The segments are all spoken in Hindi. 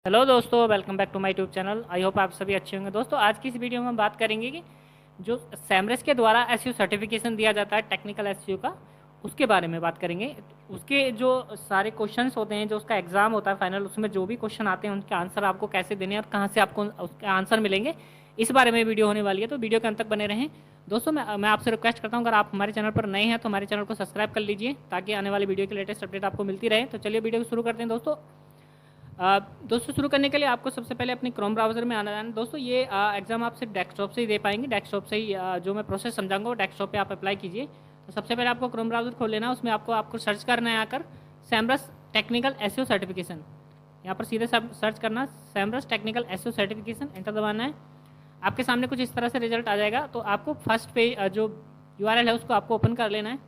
हेलो दोस्तों, welcome back to my YouTube channel. I hope आप सभी अच्छे होंगे। दोस्तों, आज की इस वीडियो में हम बात करेंगे कि जो सैमरस के द्वारा एसईओ सर्टिफिकेशन दिया जाता है टेक्निकल एसईओ का, उसके बारे में बात करेंगे। उसके जो सारे क्वेश्चंस होते हैं, जो उसका एग्ज़ाम होता है फाइनल, उसमें जो भी क्वेश्चन आते हैं उनके आंसर आपको कैसे देने हैं और कहाँ से आपको उसके आंसर मिलेंगे, इस बारे में वीडियो होने वाली है। तो वीडियो के अंत तक बने रहें। दोस्तों, मैं आपसे रिक्वेस्ट करता हूँ, अगर आप हमारे चैनल पर नए हैं तो हमारे चैनल को सब्सक्राइब कर लीजिए, ताकि आने वाली वीडियो की लेटेस्ट अपडेट आपको मिलती रहे। तो चलिए वीडियो को शुरू करते हैं दोस्तों। दोस्तों, शुरू करने के लिए आपको सबसे पहले अपनी क्रोम ब्राउज़र में आना है। दोस्तों, ये एग्ज़ाम आप सिर्फ डेस्कटॉप से ही दे पाएंगे। डेस्कटॉप से ही जो मैं प्रोसेस समझाऊंगा वो डेस्कटॉप पे आप अप्लाई कीजिए। तो सबसे पहले आपको क्रोम ब्राउज़र खोल लेना है। उसमें आपको आपको सर्च करना है आकर सैमरस टेक्निकल एसईओ सर्टिफिकेशन। यहाँ पर सीधे सब सर्च करना, सैमरस टेक्निकल एसईओ सर्टिफिकेशन, एंटर दबाना है। आपके सामने कुछ इस तरह से रिजल्ट आ जाएगा। तो आपको फर्स्ट पेज जो यूआरएल है उसको आपको ओपन कर लेना है।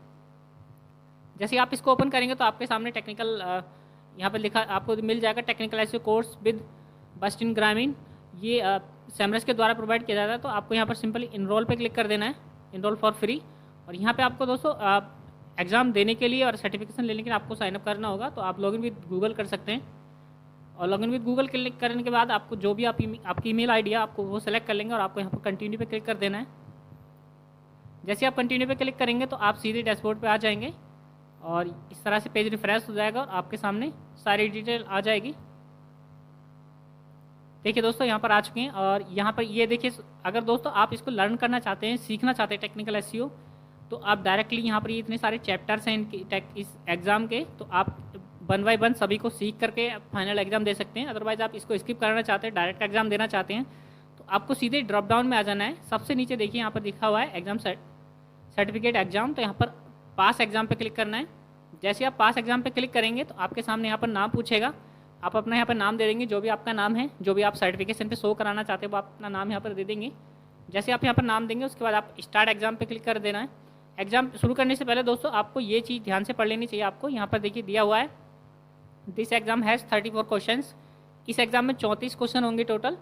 जैसे ही आप इसको ओपन करेंगे तो आपके सामने टेक्निकल यहाँ पर लिखा आपको मिल जाएगा, टेक्निकल एसईओ कोर्स विद बस्ट इन ग्रामीण। ये सैमरस के द्वारा प्रोवाइड किया जाता है। तो आपको यहाँ पर सिंपली इनरोल पे क्लिक कर देना है, इनरोल फॉर फ्री। और यहाँ पे आपको दोस्तों एग्ज़ाम देने के लिए और सर्टिफिकेशन लेने के लिए आपको साइनअप करना होगा। तो आप लॉगिन विद गूगल कर सकते हैं। और लॉगिन विद गूगल क्लिक करने के बाद आपको जो भी आपकी ईमेल आईडी है आपको वो सेलेक्ट कर लेंगे और आपको यहाँ पर कंटिन्यू पे क्लिक कर देना है। जैसे आप कंटिन्यू पे क्लिक करेंगे तो आप सीधे डैशबोर्ड पे आ जाएंगे और इस तरह से पेज रिफ्रेश हो जाएगा और आपके सामने सारी डिटेल आ जाएगी। देखिए दोस्तों, यहाँ पर आ चुके हैं। और यहाँ पर ये देखिए, अगर दोस्तों आप इसको लर्न करना चाहते हैं, सीखना चाहते हैं टेक्निकल एसईओ, तो आप डायरेक्टली यहाँ पर ये इतने सारे चैप्टर्स हैं इनके इस एग्ज़ाम के, तो आप 1 बाय 1 सभी को सीख करके फाइनल एग्ज़ाम दे सकते हैं। अदरवाइज़ आप इसको स्किप करना चाहते हैं, डायरेक्ट एग्ज़ाम देना चाहते हैं, तो आपको सीधे ड्रॉप डाउन में आ जाना है। सबसे नीचे देखिए यहाँ पर लिखा हुआ है एग्ज़ाम सर्टिफिकेट एग्ज़ाम। तो यहाँ पर पास एग्ज़ाम पे क्लिक करना है। जैसे आप पास एग्ज़ाम पे क्लिक करेंगे तो आपके सामने यहाँ पर नाम पूछेगा। आप अपना यहाँ पर नाम दे देंगे, जो भी आपका नाम है, जो भी आप सर्टिफिकेशन पे शो कराना चाहते हैं वो आप अपना नाम यहाँ पर दे देंगे। जैसे आप यहाँ पर नाम देंगे उसके बाद आप स्टार्ट एग्ज़ाम पे क्लिक कर देना है। एग्ज़ाम शुरू करने से पहले दोस्तों आपको ये चीज़ ध्यान से पढ़ लेनी चाहिए। आपको यहाँ पर देखिए दिया हुआ है, दिस एग्ज़ाम हैज़ 34 क्वेश्चन। इस एग्ज़ाम में 34 क्वेश्चन होंगे total.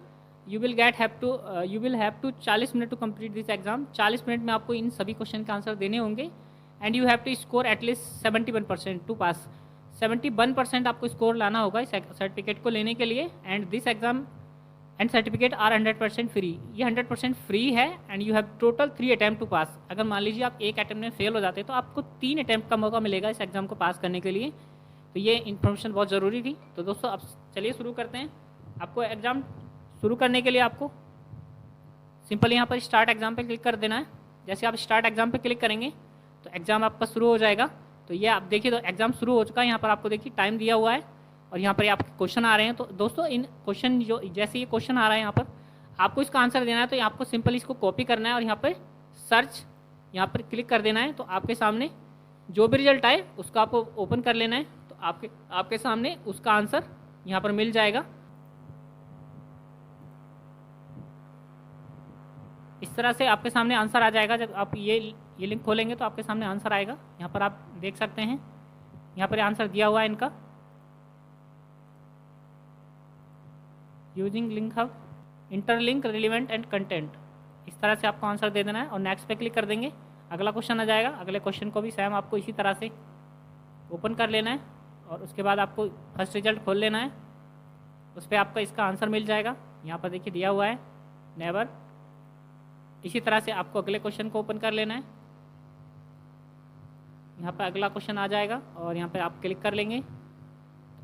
You will have to 40 minute to complete this exam. 40 minute में आपको इन सभी क्वेश्चन के आंसर देने होंगे। And you have to score at least 71% to pass. 71% आपको स्कोर लाना होगा इस सर्टिफिकेट को लेने के लिए। And this exam and certificate are 100% free. ये 100% फ्री है। And you have total 3 attempt to pass. अगर मान लीजिए आप एक अटैम्प्ट में फेल हो जाते हैं तो आपको 3 अटैम्प्ट का मौका मिलेगा इस एग्ज़ाम को पास करने के लिए। तो ये इन्फॉर्मेशन बहुत ज़रूरी थी। तो दोस्तों अब चलिए शुरू करते हैं। आपको एग्ज़ाम शुरू करने के लिए आपको सिंपल यहाँ पर स्टार्ट एग्ज़ाम पे क्लिक कर देना है। जैसे आप स्टार्ट एग्ज़ाम पे क्लिक करेंगे तो एग्ज़ाम आपका शुरू हो जाएगा। तो ये आप देखिए, तो एग्ज़ाम शुरू हो चुका है। यहाँ पर आपको देखिए टाइम दिया हुआ है और यहाँ पर आपके क्वेश्चन आ रहे हैं। तो दोस्तों इन क्वेश्चन जो जैसे ये क्वेश्चन आ रहा है यहाँ पर आपको इसका आंसर देना है। तो आपको सिंपल इसको कॉपी करना है और यहाँ पर सर्च यहाँ पर क्लिक कर देना है। तो आपके सामने जो भी रिजल्ट आए उसको आपको ओपन कर लेना है। तो आपके सामने उसका आंसर यहाँ पर मिल जाएगा। इस तरह से आपके सामने आंसर आ जाएगा। जब आप ये लिंक खोलेंगे तो आपके सामने आंसर आएगा। यहाँ पर आप देख सकते हैं, यहाँ पर आंसर दिया हुआ है इनका। Using link hub interlink relevant and content. इस तरह से आपको आंसर दे देना है और नेक्स्ट पे क्लिक कर देंगे। अगला क्वेश्चन आ जाएगा। अगले क्वेश्चन को भी सेम आपको इसी तरह से ओपन कर लेना है और उसके बाद आपको फर्स्ट रिजल्ट खोल लेना है। उस पर आपका इसका आंसर मिल जाएगा। यहाँ पर देखिए दिया हुआ है नेवर। इसी तरह से आपको अगले क्वेश्चन को ओपन कर लेना है। यहाँ पर अगला क्वेश्चन आ जाएगा और यहाँ पर आप क्लिक कर लेंगे,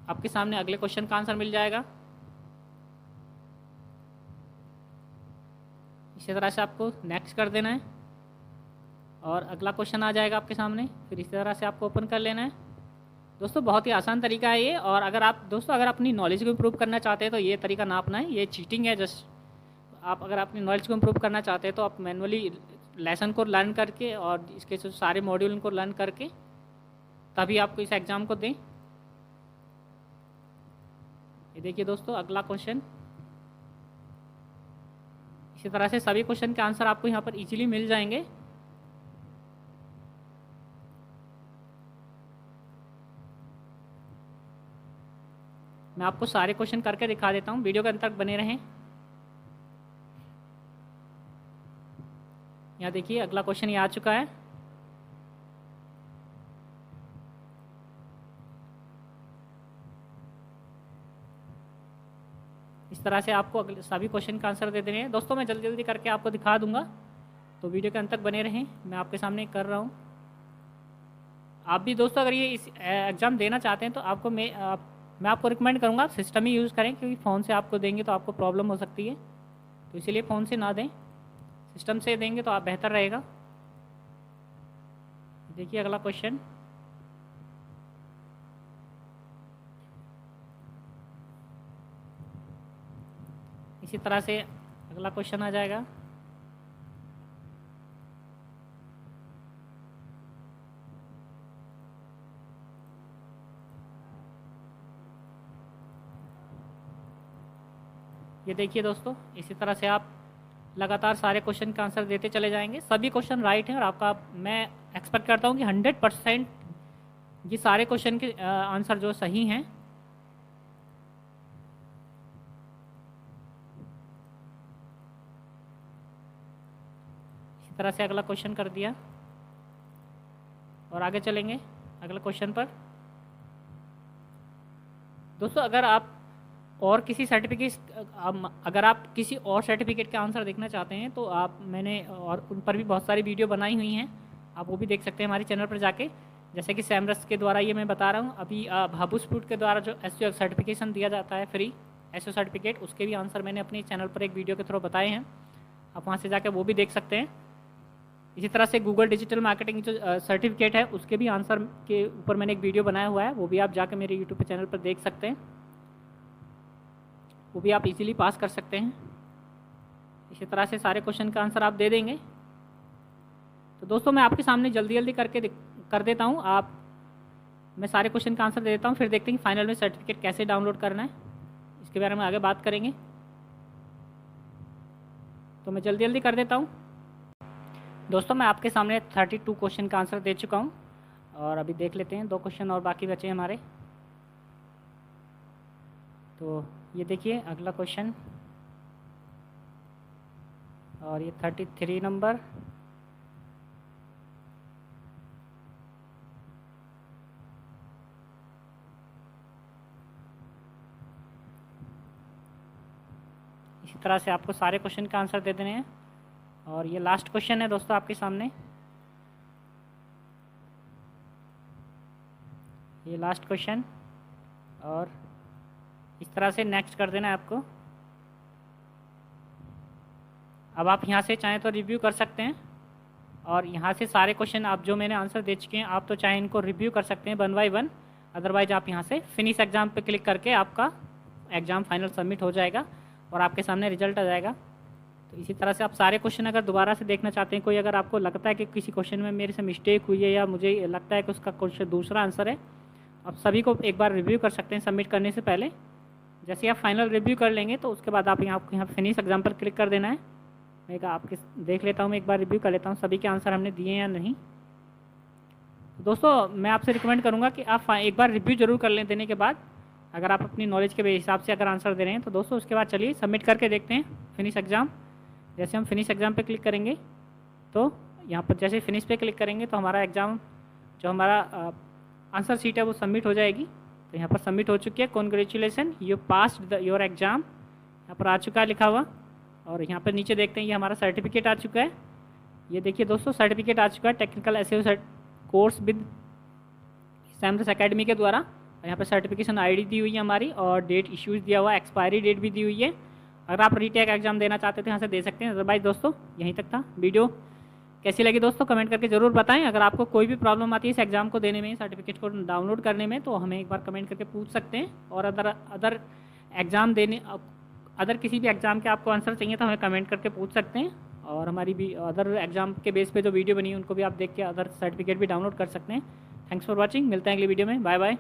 आपके सामने अगले क्वेश्चन का आंसर मिल जाएगा। इसी तरह से आपको नेक्स्ट कर देना है और अगला क्वेश्चन आ जाएगा आपके सामने। फिर इसी तरह से आपको ओपन कर लेना है। दोस्तों बहुत ही आसान तरीका है ये। और अगर आप अपनी नॉलेज को इम्प्रूव करना चाहते हैं तो ये तरीका ना अपनाएं, ये चीटिंग है। जस्ट आप अगर अपनी नॉलेज को इम्प्रूव करना चाहते हैं तो आप मैनुअली लेसन को लर्न करके और इसके जो सारे मॉड्यूल उनको लर्न करके तभी आपको इस एग्ज़ाम को दें। ये देखिए दोस्तों अगला क्वेश्चन। इसी तरह से सभी क्वेश्चन के आंसर आपको यहाँ पर इजीली मिल जाएंगे। मैं आपको सारे क्वेश्चन करके दिखा देता हूँ, वीडियो के अंत तक बने रहें। यहाँ देखिए अगला क्वेश्चन ये आ चुका है। इस तरह से आपको अगले सभी क्वेश्चन का आंसर दे देने हैं। दोस्तों मैं जल्दी जल्दी करके आपको दिखा दूंगा, तो वीडियो के अंत तक बने रहें, मैं आपके सामने कर रहा हूँ। आप भी दोस्तों अगर ये इस एग्ज़ाम देना चाहते हैं तो आपको मैं आपको रिकमेंड करूँगा आप सिस्टम ही यूज़ करें, क्योंकि फ़ोन से आपको देंगे तो आपको प्रॉब्लम हो सकती है, तो इसीलिए फ़ोन से ना दें, सिस्टम से देंगे तो आप बेहतर रहेगा। देखिए अगला क्वेश्चन, इसी तरह से अगला क्वेश्चन आ जाएगा। ये देखिए दोस्तों, इसी तरह से आप लगातार सारे क्वेश्चन का आंसर देते चले जाएंगे। सभी क्वेश्चन राइट हैं और आपका मैं एक्सपेक्ट करता हूँ कि 100% ये सारे क्वेश्चन के आंसर जो सही हैं। इसी तरह से अगला क्वेश्चन कर दिया और आगे चलेंगे अगले क्वेश्चन पर। दोस्तों अगर आप और किसी अगर आप किसी और सर्टिफिकेट का आंसर देखना चाहते हैं तो मैंने और उन पर भी बहुत सारी वीडियो बनाई हुई हैं, आप वो भी देख सकते हैं हमारे चैनल पर जाके। जैसे कि सैमरस के द्वारा ये मैं बता रहा हूँ, अभी भाबूसपुट के द्वारा जो एसईओ सर्टिफिकेशन दिया जाता है फ्री एसईओ सर्टिफिकेट, उसके भी आंसर मैंने अपने चैनल पर एक वीडियो के थ्रू बताए हैं, आप वहाँ से जाकर वो भी देख सकते हैं। इसी तरह से गूगल डिजिटल मार्केटिंग जो सर्टिफिकेट है उसके भी आंसर के ऊपर मैंने एक वीडियो बनाया हुआ है, वो भी आप जाकर मेरे यूट्यूब चैनल पर देख सकते हैं, वो भी आप इजीली पास कर सकते हैं। इसी तरह से सारे क्वेश्चन का आंसर आप दे देंगे। तो दोस्तों मैं आपके सामने जल्दी जल्दी कर देता हूँ, मैं सारे क्वेश्चन का आंसर दे देता हूँ, फिर देखते हैं फाइनल में सर्टिफिकेट कैसे डाउनलोड करना है, इसके बारे में आगे बात करेंगे। तो मैं जल्दी जल्दी कर देता हूँ। दोस्तों मैं आपके सामने 32 क्वेश्चन का आंसर दे चुका हूँ और अभी देख लेते हैं 2 क्वेश्चन और बाकी बचे हैं हमारे। तो ये देखिए अगला क्वेश्चन और ये 33 नंबर, इसी तरह से आपको सारे क्वेश्चन का आंसर दे देने हैं। और ये लास्ट क्वेश्चन है दोस्तों आपके सामने, ये लास्ट क्वेश्चन और इस तरह से नेक्स्ट कर देना है आपको। अब आप यहाँ से चाहें तो रिव्यू कर सकते हैं और यहाँ से सारे क्वेश्चन आप जो मैंने आंसर दे चुके हैं आप तो चाहे इनको रिव्यू कर सकते हैं 1 बाय 1, अदरवाइज आप यहाँ से फिनिश एग्ज़ाम पे क्लिक करके आपका एग्ज़ाम फाइनल सबमिट हो जाएगा और आपके सामने रिजल्ट आ जाएगा। तो इसी तरह से आप सारे क्वेश्चन अगर दोबारा से देखना चाहते हैं, कोई अगर आपको लगता है कि किसी क्वेश्चन में मेरे से मिस्टेक हुई है या मुझे लगता है कि उसका क्वेश्चन दूसरा आंसर है, आप सभी को एक बार रिव्यू कर सकते हैं सबमिट करने से पहले। जैसे आप फाइनल रिव्यू कर लेंगे तो उसके बाद आपको यहाँ फिनिश एग्ज़ाम पर क्लिक कर देना है। मैं आपके देख लेता हूँ, मैं एक बार रिव्यू कर लेता हूँ सभी के आंसर हमने दिए या नहीं। दोस्तों मैं आपसे रिकमेंड करूँगा कि आप एक बार रिव्यू जरूर कर लें देने के बाद, अगर आप अपनी नॉलेज के हिसाब से अगर आंसर दे रहे हैं तो दोस्तों उसके बाद चलिए सबमिट करके देखते हैं फिनिश एग्ज़ाम। जैसे हम फिनिश एग्ज़ाम पे क्लिक करेंगे तो यहाँ पर जैसे फिनिश पे क्लिक करेंगे तो हमारा एग्ज़ाम जो हमारा आंसर शीट है वो सबमिट हो जाएगी। तो यहाँ पर सबमिट हो चुकी है, congratulation you passed your exam, यहाँ पर आ चुका है लिखा हुआ। और यहाँ पर नीचे देखते हैं ये हमारा सर्टिफिकेट आ चुका है। ये देखिए दोस्तों सर्टिफिकेट आ चुका है technical SEO course with Semrush academy के द्वारा। यहाँ पर सर्टिफिकेशन आईडी दी हुई है हमारी और डेट इश्यूज दिया हुआ है, एक्सपायरी डेट भी दी हुई है। अगर आप रीटेक एग्जाम देना चाहते थे यहाँ से दे सकते हैं। अदरवाइज दोस्तों यहीं तक था। वीडियो कैसी लगी दोस्तों कमेंट करके ज़रूर बताएं। अगर आपको कोई भी प्रॉब्लम आती है इस एग्ज़ाम को देने में, सर्टिफिकेट को डाउनलोड करने में, तो हमें एक बार कमेंट करके पूछ सकते हैं। और अदर एग्ज़ाम देने अदर किसी भी एग्ज़ाम के आपको आंसर चाहिए तो हमें कमेंट करके पूछ सकते हैं। और हमारी भी अदर एग्ज़ाम के बेस पे जो वीडियो बनी है उनको भी आप देख के अदर सर्टिफिकेट भी डाउनलोड कर सकते हैं। थैंक्स फॉर वॉचिंग, मिलते हैं अगली वीडियो में, बाय बाय।